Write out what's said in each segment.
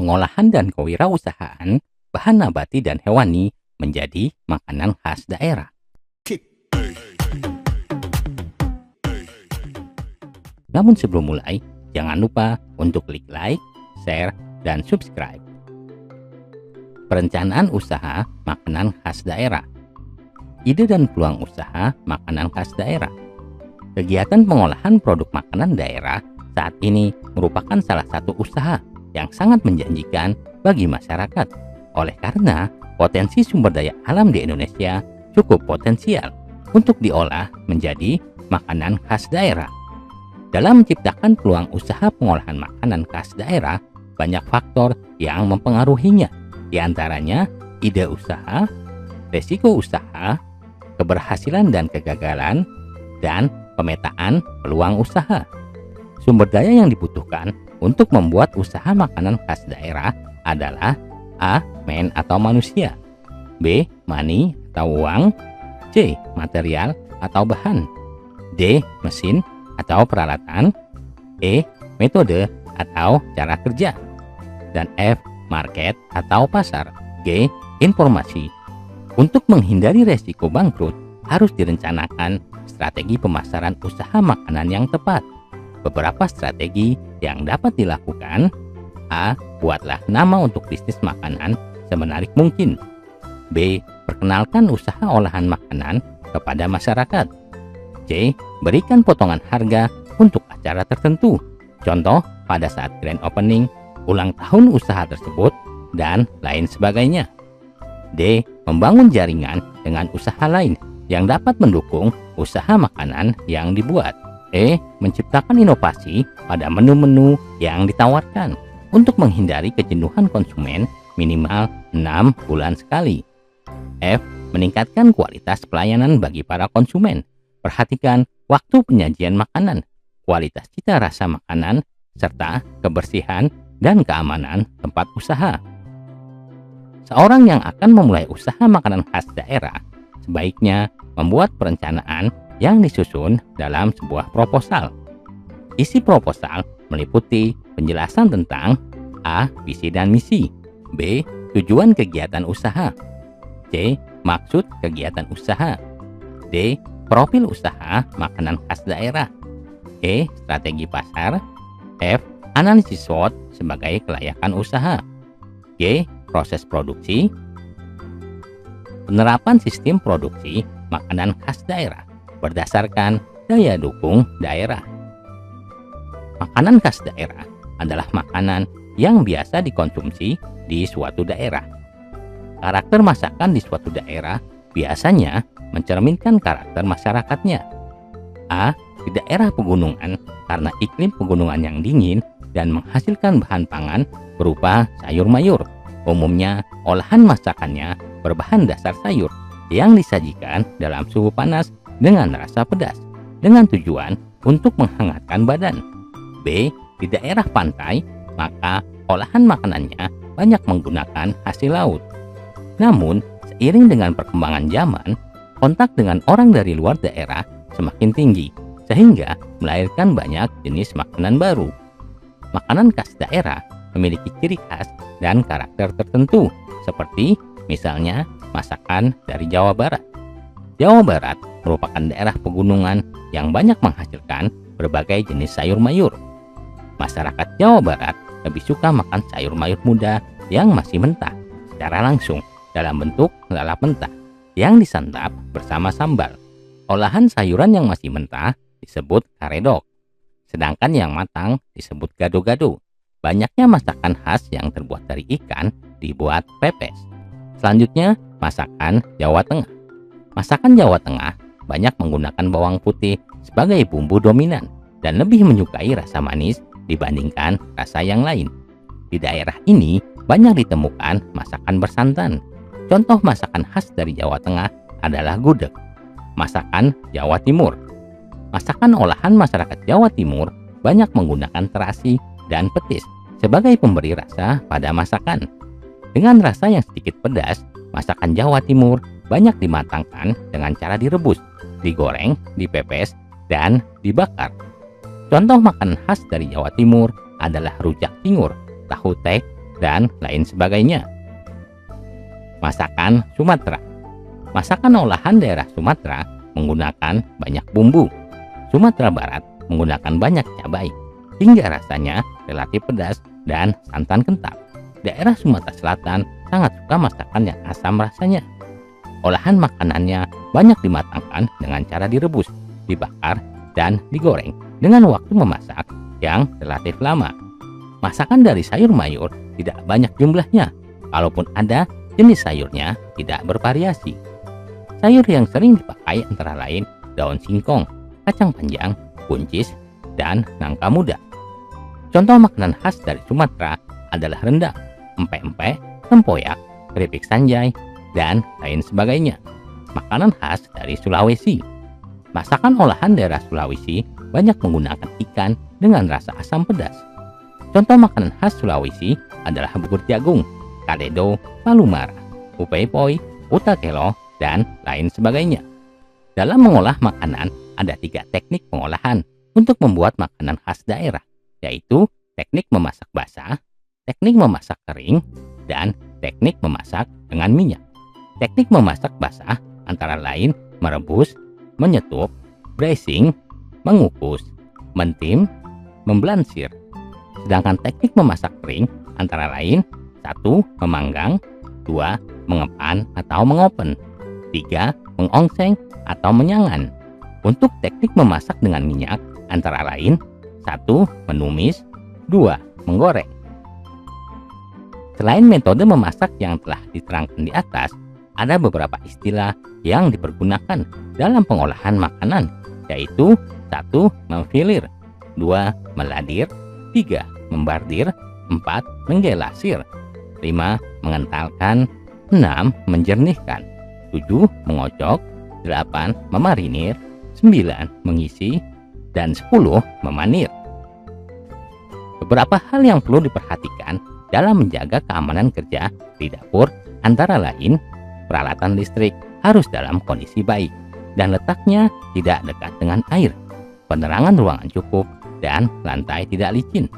pengolahan dan kewirausahaan bahan nabati dan hewani menjadi makanan khas daerah. Namun sebelum mulai, jangan lupa untuk klik like, share, dan subscribe. Perencanaan usaha makanan khas daerah. Ide dan peluang usaha makanan khas daerah. Kegiatan pengolahan produk makanan daerah saat ini merupakan salah satu usaha yang sangat menjanjikan bagi masyarakat. Oleh karena potensi sumber daya alam di Indonesia cukup potensial untuk diolah menjadi makanan khas daerah. Dalam menciptakan peluang usaha pengolahan makanan khas daerah, banyak faktor yang mempengaruhinya. Di antaranya ide usaha, resiko usaha, keberhasilan dan kegagalan, dan pemetaan peluang usaha. Sumber daya yang dibutuhkan untuk membuat usaha makanan khas daerah adalah A. Men atau manusia, B. Money atau uang, C. Material atau bahan, D. Mesin atau peralatan, E. Metode atau cara kerja, dan F. Market atau pasar, G. Informasi. Untuk menghindari resiko bangkrut, harus direncanakan strategi pemasaran usaha makanan yang tepat. Beberapa strategi yang dapat dilakukan: A. Buatlah nama untuk bisnis makanan semenarik mungkin. B. Perkenalkan usaha olahan makanan kepada masyarakat. C. Berikan potongan harga untuk acara tertentu, contoh pada saat grand opening, ulang tahun usaha tersebut, dan lain sebagainya. D. Membangun jaringan dengan usaha lain yang dapat mendukung usaha makanan yang dibuat. E. Menciptakan inovasi pada menu-menu yang ditawarkan untuk menghindari kejenuhan konsumen minimal 6 bulan sekali. F. Meningkatkan kualitas pelayanan bagi para konsumen. Perhatikan waktu penyajian makanan, kualitas cita rasa makanan, serta kebersihan dan keamanan tempat usaha. Seorang yang akan memulai usaha makanan khas daerah sebaiknya membuat perencanaan yang disusun dalam sebuah proposal. Isi proposal meliputi penjelasan tentang A. Visi dan misi, B. Tujuan kegiatan usaha, C. Maksud kegiatan usaha, D. Profil usaha makanan khas daerah, E. Strategi pasar, F. Analisis SWOT sebagai kelayakan usaha, G. Proses produksi. Penerapan sistem produksi makanan khas daerah berdasarkan daya dukung daerah. Makanan khas daerah adalah makanan yang biasa dikonsumsi di suatu daerah. Karakter masakan di suatu daerah biasanya mencerminkan karakter masyarakatnya. A. Di daerah pegunungan, karena iklim pegunungan yang dingin dan menghasilkan bahan pangan berupa sayur mayur. Umumnya, olahan masakannya berbahan dasar sayur yang disajikan dalam suhu panas dengan rasa pedas, dengan tujuan untuk menghangatkan badan. B. Di daerah pantai, maka olahan makanannya banyak menggunakan hasil laut. Namun, seiring dengan perkembangan zaman, kontak dengan orang dari luar daerah semakin tinggi, sehingga melahirkan banyak jenis makanan baru. Makanan khas daerah memiliki ciri khas dan karakter tertentu, seperti misalnya masakan dari Jawa Barat. Jawa Barat merupakan daerah pegunungan yang banyak menghasilkan berbagai jenis sayur mayur. Masyarakat Jawa Barat lebih suka makan sayur mayur muda yang masih mentah secara langsung dalam bentuk lalap mentah yang disantap bersama sambal. Olahan sayuran yang masih mentah disebut karedok, sedangkan yang matang disebut gado-gado. Banyaknya masakan khas yang terbuat dari ikan dibuat pepes. Selanjutnya, masakan Jawa Tengah. Masakan Jawa Tengah banyak menggunakan bawang putih sebagai bumbu dominan dan lebih menyukai rasa manis dibandingkan rasa yang lain. Di daerah ini banyak ditemukan masakan bersantan. Contoh masakan khas dari Jawa Tengah adalah gudeg. Masakan Jawa Timur. Masakan olahan masyarakat Jawa Timur banyak menggunakan terasi dan petis sebagai pemberi rasa pada masakan. Dengan rasa yang sedikit pedas, masakan Jawa Timur banyak dimatangkan dengan cara direbus, digoreng, dipepes, dan dibakar. Contoh makanan khas dari Jawa Timur adalah rujak cingur, tahu tek, dan lain sebagainya. Masakan Sumatera. Masakan olahan daerah Sumatera menggunakan banyak bumbu. Sumatera Barat menggunakan banyak cabai, hingga rasanya relatif pedas dan santan kental. Daerah Sumatera Selatan sangat suka masakan yang asam rasanya. Olahan makanannya banyak dimatangkan dengan cara direbus, dibakar, dan digoreng dengan waktu memasak yang relatif lama. Masakan dari sayur mayur tidak banyak jumlahnya, kalaupun ada, jenis sayurnya tidak bervariasi. Sayur yang sering dipakai antara lain daun singkong, kacang panjang, buncis, dan nangka muda. Contoh makanan khas dari Sumatera adalah rendang, empek-empek, tempoyak, keripik sanjay, dan lain sebagainya. Makanan khas dari Sulawesi. Masakan olahan daerah Sulawesi banyak menggunakan ikan dengan rasa asam pedas. Contoh makanan khas Sulawesi adalah bubur jagung, kadedo, palu mara, upepoi, utakelo, dan lain sebagainya. Dalam mengolah makanan, ada 3 teknik pengolahan untuk membuat makanan khas daerah, yaitu teknik memasak basah, teknik memasak kering, dan teknik memasak dengan minyak. Teknik memasak basah antara lain merebus, menyetup, braising, mengukus, mentim, memblansir. Sedangkan teknik memasak kering antara lain 1. Memanggang, 2. Mengepan atau mengopen, 3. Mengongseng atau menyangan. Untuk teknik memasak dengan minyak antara lain 1. Menumis, 2. Menggoreng. Selain metode memasak yang telah diterangkan di atas, ada beberapa istilah yang dipergunakan dalam pengolahan makanan, yaitu 1. Memfilir, 2. Meladir, 3. Membardir, 4. Menggelasir, 5. Mengentalkan, 6. Menjernihkan, 7. Mengocok, 8. Memarinir, 9. Mengisi, dan 10. Memanir. Beberapa hal yang perlu diperhatikan dalam menjaga keamanan kerja di dapur antara lain, peralatan listrik harus dalam kondisi baik dan letaknya tidak dekat dengan air, penerangan ruangan cukup, dan lantai tidak licin.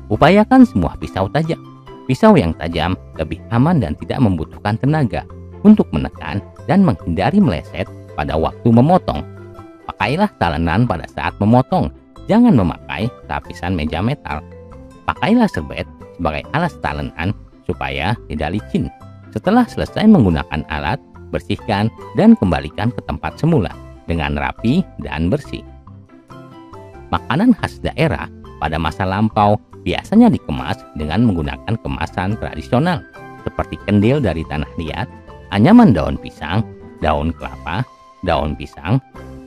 Upayakan semua pisau tajam. Pisau yang tajam lebih aman dan tidak membutuhkan tenaga untuk menekan dan menghindari meleset pada waktu memotong. Pakailah talenan pada saat memotong. Jangan memakai lapisan meja metal. Pakailah serbet sebagai alas talenan supaya tidak licin. Setelah selesai menggunakan alat, bersihkan dan kembalikan ke tempat semula dengan rapi dan bersih. Makanan khas daerah pada masa lampau biasanya dikemas dengan menggunakan kemasan tradisional seperti kendil dari tanah liat, anyaman daun pisang, daun kelapa, daun pisang,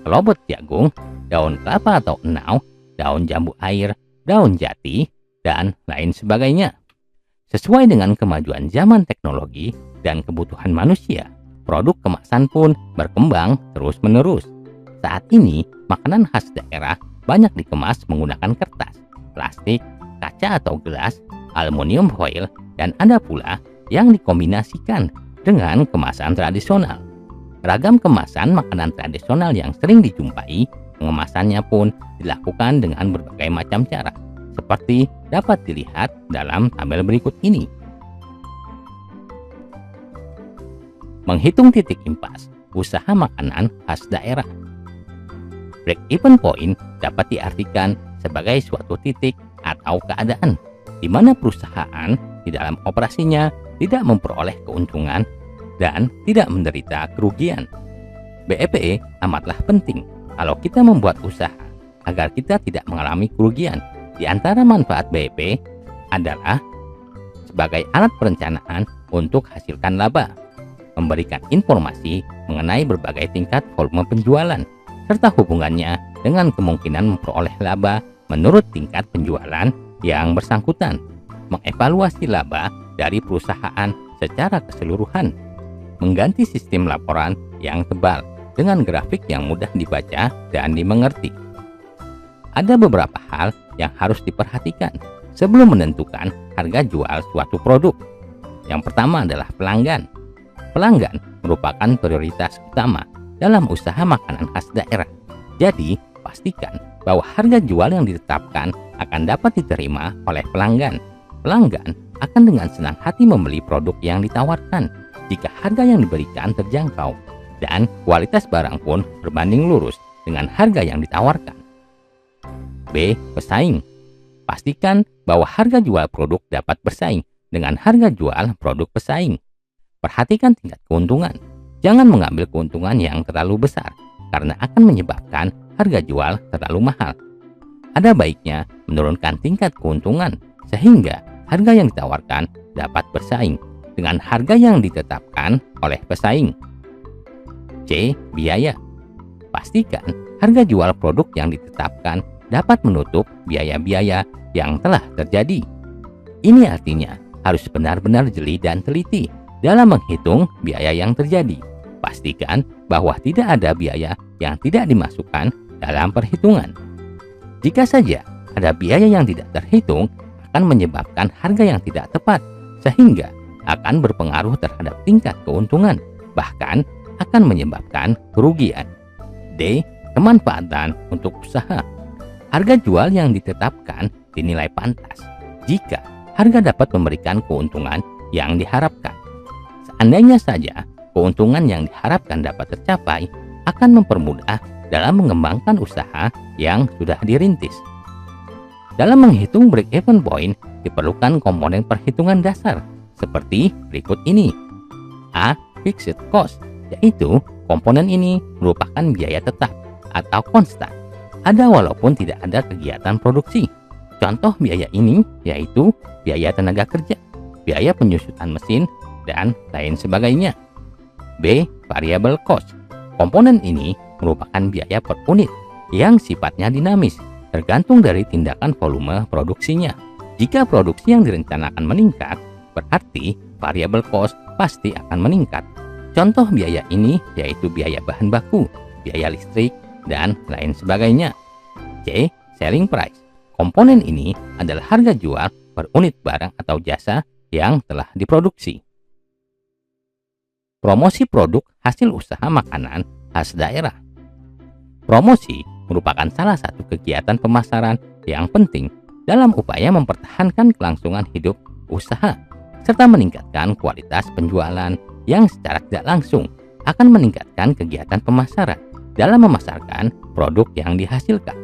kelobot jagung, daun kelapa atau enau, daun jambu air, daun jati, dan lain sebagainya. Sesuai dengan kemajuan zaman teknologi dan kebutuhan manusia, produk kemasan pun berkembang terus-menerus. Saat ini, makanan khas daerah banyak dikemas menggunakan kertas, plastik, kaca atau gelas, aluminium foil, dan ada pula yang dikombinasikan dengan kemasan tradisional. Ragam kemasan makanan tradisional yang sering dijumpai, pengemasannya pun dilakukan dengan berbagai macam cara, seperti dapat dilihat dalam tabel berikut ini. Menghitung titik impas usaha makanan khas daerah. Break-even point dapat diartikan sebagai suatu titik atau keadaan di mana perusahaan di dalam operasinya tidak memperoleh keuntungan dan tidak menderita kerugian. BEP amatlah penting kalau kita membuat usaha agar kita tidak mengalami kerugian. Di antara manfaat BEP adalah sebagai alat perencanaan untuk hasilkan laba, memberikan informasi mengenai berbagai tingkat volume penjualan, serta hubungannya dengan kemungkinan memperoleh laba menurut tingkat penjualan yang bersangkutan, mengevaluasi laba dari perusahaan secara keseluruhan, mengganti sistem laporan yang tebal dengan grafik yang mudah dibaca dan dimengerti. Ada beberapa hal yang harus diperhatikan sebelum menentukan harga jual suatu produk. Yang pertama adalah pelanggan. Pelanggan merupakan prioritas utama dalam usaha makanan khas daerah. Jadi, pastikan bahwa harga jual yang ditetapkan akan dapat diterima oleh pelanggan. Pelanggan akan dengan senang hati membeli produk yang ditawarkan jika harga yang diberikan terjangkau dan kualitas barang pun berbanding lurus dengan harga yang ditawarkan. B. Pesaing. Pastikan bahwa harga jual produk dapat bersaing dengan harga jual produk pesaing. Perhatikan tingkat keuntungan. Jangan mengambil keuntungan yang terlalu besar karena akan menyebabkan harga jual terlalu mahal. Ada baiknya menurunkan tingkat keuntungan sehingga harga yang ditawarkan dapat bersaing dengan harga yang ditetapkan oleh pesaing. C. Biaya. Pastikan harga jual produk yang ditetapkan dapat menutup biaya-biaya yang telah terjadi. Ini artinya harus benar-benar jeli dan teliti dalam menghitung biaya yang terjadi. Pastikan bahwa tidak ada biaya yang tidak dimasukkan dalam perhitungan. Jika saja ada biaya yang tidak terhitung, akan menyebabkan harga yang tidak tepat, sehingga akan berpengaruh terhadap tingkat keuntungan, bahkan akan menyebabkan kerugian. D. Kemanfaatan untuk usaha. Harga jual yang ditetapkan dinilai pantas jika harga dapat memberikan keuntungan yang diharapkan. Seandainya saja keuntungan yang diharapkan dapat tercapai, akan mempermudah dalam mengembangkan usaha yang sudah dirintis. Dalam menghitung break-even point, diperlukan komponen perhitungan dasar seperti berikut ini. A. Fixed cost, yaitu komponen ini merupakan biaya tetap atau konstan, ada walaupun tidak ada kegiatan produksi. Contoh biaya ini yaitu biaya tenaga kerja, biaya penyusutan mesin, dan lain sebagainya. B. Variable cost. Komponen ini merupakan biaya per unit yang sifatnya dinamis, tergantung dari tindakan volume produksinya. Jika produksi yang direncanakan meningkat, berarti variable cost pasti akan meningkat. Contoh biaya ini yaitu biaya bahan baku, biaya listrik, dan lain sebagainya. C. Selling price. Komponen ini adalah harga jual per unit barang atau jasa yang telah diproduksi. Promosi produk hasil usaha makanan khas daerah. Promosi merupakan salah satu kegiatan pemasaran yang penting dalam upaya mempertahankan kelangsungan hidup usaha serta meningkatkan kualitas penjualan yang secara tidak langsung akan meningkatkan kegiatan pemasaran dalam memasarkan produk yang dihasilkan.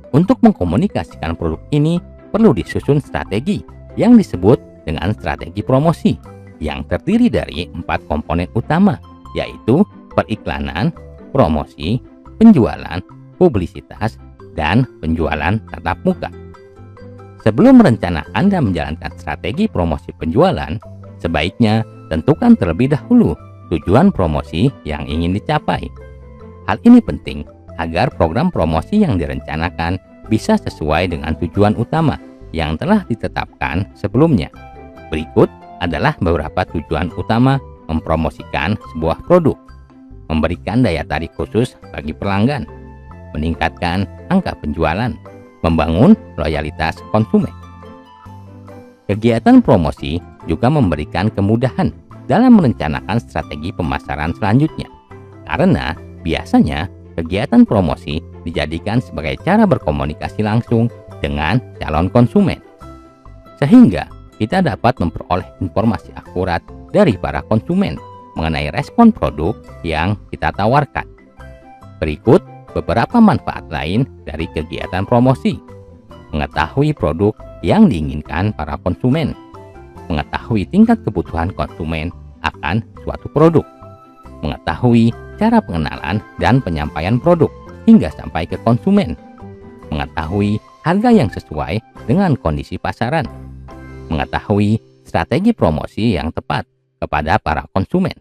Untuk mengkomunikasikan produk ini perlu disusun strategi yang disebut dengan strategi promosi yang terdiri dari 4 komponen utama, yaitu periklanan, promosi, penjualan, publisitas, dan penjualan tatap muka. Sebelum merencanakan dan menjalankan strategi promosi penjualan, sebaiknya tentukan terlebih dahulu tujuan promosi yang ingin dicapai. Hal ini penting agar program promosi yang direncanakan bisa sesuai dengan tujuan utama yang telah ditetapkan sebelumnya. Berikut adalah beberapa tujuan utama mempromosikan sebuah produk: memberikan daya tarik khusus bagi pelanggan, meningkatkan angka penjualan, membangun loyalitas konsumen. Kegiatan promosi juga memberikan kemudahan dalam merencanakan strategi pemasaran selanjutnya, karena biasanya kegiatan promosi dijadikan sebagai cara berkomunikasi langsung dengan calon konsumen, sehingga kita dapat memperoleh informasi akurat dari para konsumen mengenai respon produk yang kita tawarkan. Berikut beberapa manfaat lain dari kegiatan promosi: mengetahui produk yang diinginkan para konsumen, mengetahui tingkat kebutuhan konsumen akan suatu produk, mengetahui cara pengenalan dan penyampaian produk hingga sampai ke konsumen, mengetahui harga yang sesuai dengan kondisi pasaran, mengetahui strategi promosi yang tepat kepada para konsumen,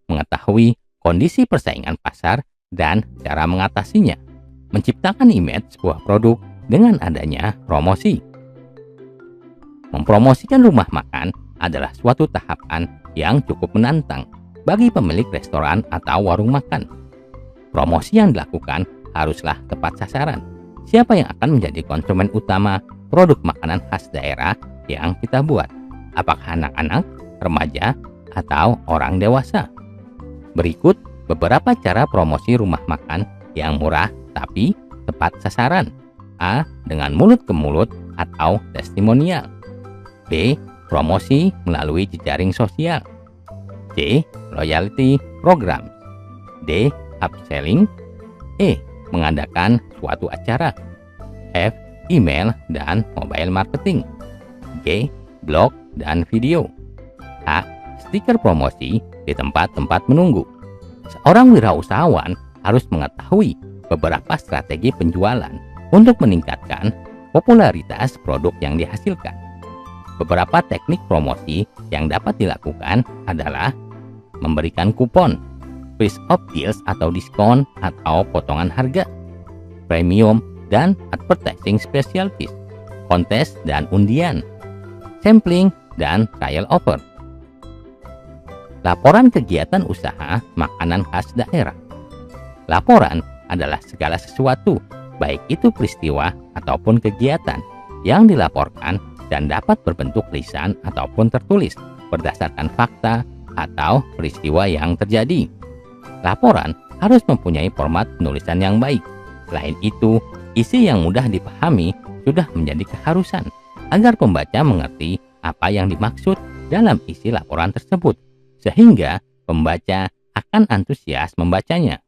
mengetahui kondisi persaingan pasar dan cara mengatasinya, menciptakan image sebuah produk dengan adanya promosi. Mempromosikan rumah makan adalah suatu tahapan yang cukup menantang bagi pemilik restoran atau warung makan. Promosi yang dilakukan haruslah tepat sasaran. Siapa yang akan menjadi konsumen utama produk makanan khas daerah yang kita buat? Apakah anak-anak, remaja, atau orang dewasa? Berikut beberapa cara promosi rumah makan yang murah tapi tepat sasaran. A. Dengan mulut ke mulut atau testimonial. B. promosi melalui jejaring sosial. C. Loyalty program. D. Upselling. E. Mengadakan suatu acara. F. Email dan mobile marketing. G. Blog dan video. H. Stiker promosi di tempat-tempat menunggu. Seorang wirausahawan harus mengetahui beberapa strategi penjualan untuk meningkatkan popularitas produk yang dihasilkan. Beberapa teknik promosi yang dapat dilakukan adalah memberikan kupon, price of deals atau diskon atau potongan harga, premium dan advertising specialties, kontes dan undian, sampling dan trial offer. Laporan kegiatan usaha makanan khas daerah. Laporan adalah segala sesuatu, baik itu peristiwa ataupun kegiatan yang dilaporkan dan dapat berbentuk lisan ataupun tertulis berdasarkan fakta atau peristiwa yang terjadi. Laporan harus mempunyai format penulisan yang baik. Selain itu, isi yang mudah dipahami sudah menjadi keharusan agar pembaca mengerti apa yang dimaksud dalam isi laporan tersebut, sehingga pembaca akan antusias membacanya.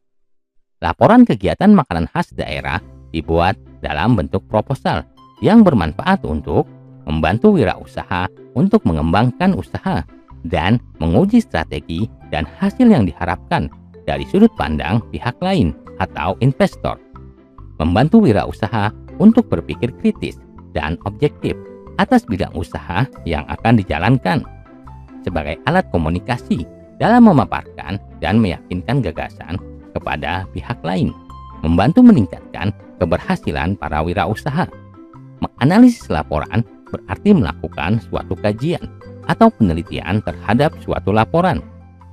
Laporan kegiatan makanan khas daerah dibuat dalam bentuk proposal yang bermanfaat untuk membantu wirausaha untuk mengembangkan usaha dan menguji strategi dan hasil yang diharapkan dari sudut pandang pihak lain atau investor. Membantu wirausaha untuk berpikir kritis dan objektif atas bidang usaha yang akan dijalankan, sebagai alat komunikasi dalam memaparkan dan meyakinkan gagasan kepada pihak lain, membantu meningkatkan keberhasilan para wirausaha. Menganalisis laporan berarti melakukan suatu kajian atau penelitian terhadap suatu laporan.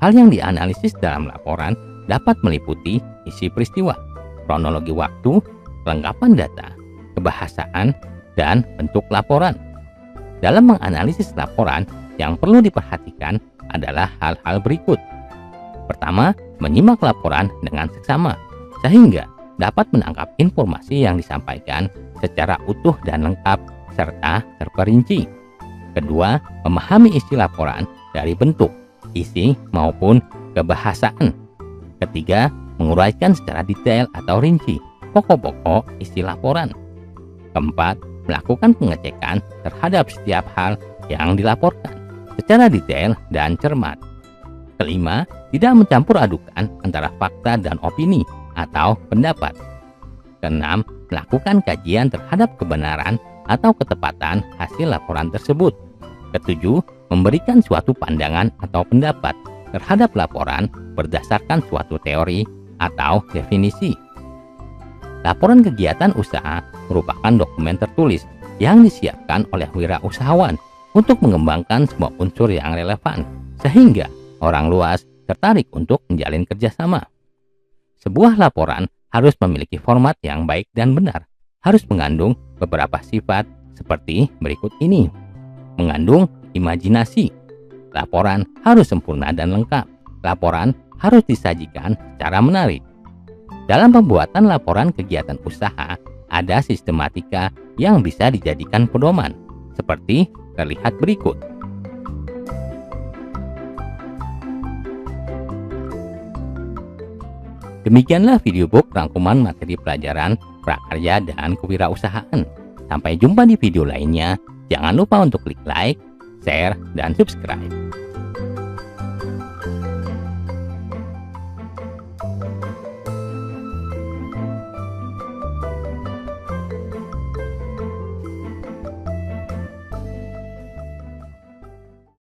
Hal yang dianalisis dalam laporan dapat meliputi isi peristiwa, kronologi waktu, kelengkapan data, kebahasaan, dan bentuk laporan. Dalam menganalisis laporan, yang perlu diperhatikan adalah hal-hal berikut. Pertama, menyimak laporan dengan seksama, sehingga dapat menangkap informasi yang disampaikan secara utuh dan lengkap serta terperinci. Kedua, memahami isi laporan dari bentuk, isi maupun kebahasaan. Ketiga, menguraikan secara detail atau rinci pokok-pokok isi laporan. Keempat, melakukan pengecekan terhadap setiap hal yang dilaporkan secara detail dan cermat. Kelima, tidak mencampur adukan antara fakta dan opini atau pendapat. Keenam, melakukan kajian terhadap kebenaran atau ketepatan hasil laporan tersebut. Ketujuh, memberikan suatu pandangan atau pendapat terhadap laporan berdasarkan suatu teori atau definisi. Laporan kegiatan usaha merupakan dokumen tertulis yang disiapkan oleh wirausahawan untuk mengembangkan semua unsur yang relevan, sehingga orang luas tertarik untuk menjalin kerjasama. Sebuah laporan harus memiliki format yang baik dan benar, harus mengandung beberapa sifat seperti berikut ini. Mengandung imajinasi. Laporan harus sempurna dan lengkap. Laporan harus disajikan secara menarik. Dalam pembuatan laporan kegiatan usaha, ada sistematika yang bisa dijadikan pedoman, seperti terlihat berikut. Demikianlah videobook rangkuman materi pelajaran prakarya dan kewirausahaan. Sampai jumpa di video lainnya. Jangan lupa untuk klik like, share, dan subscribe.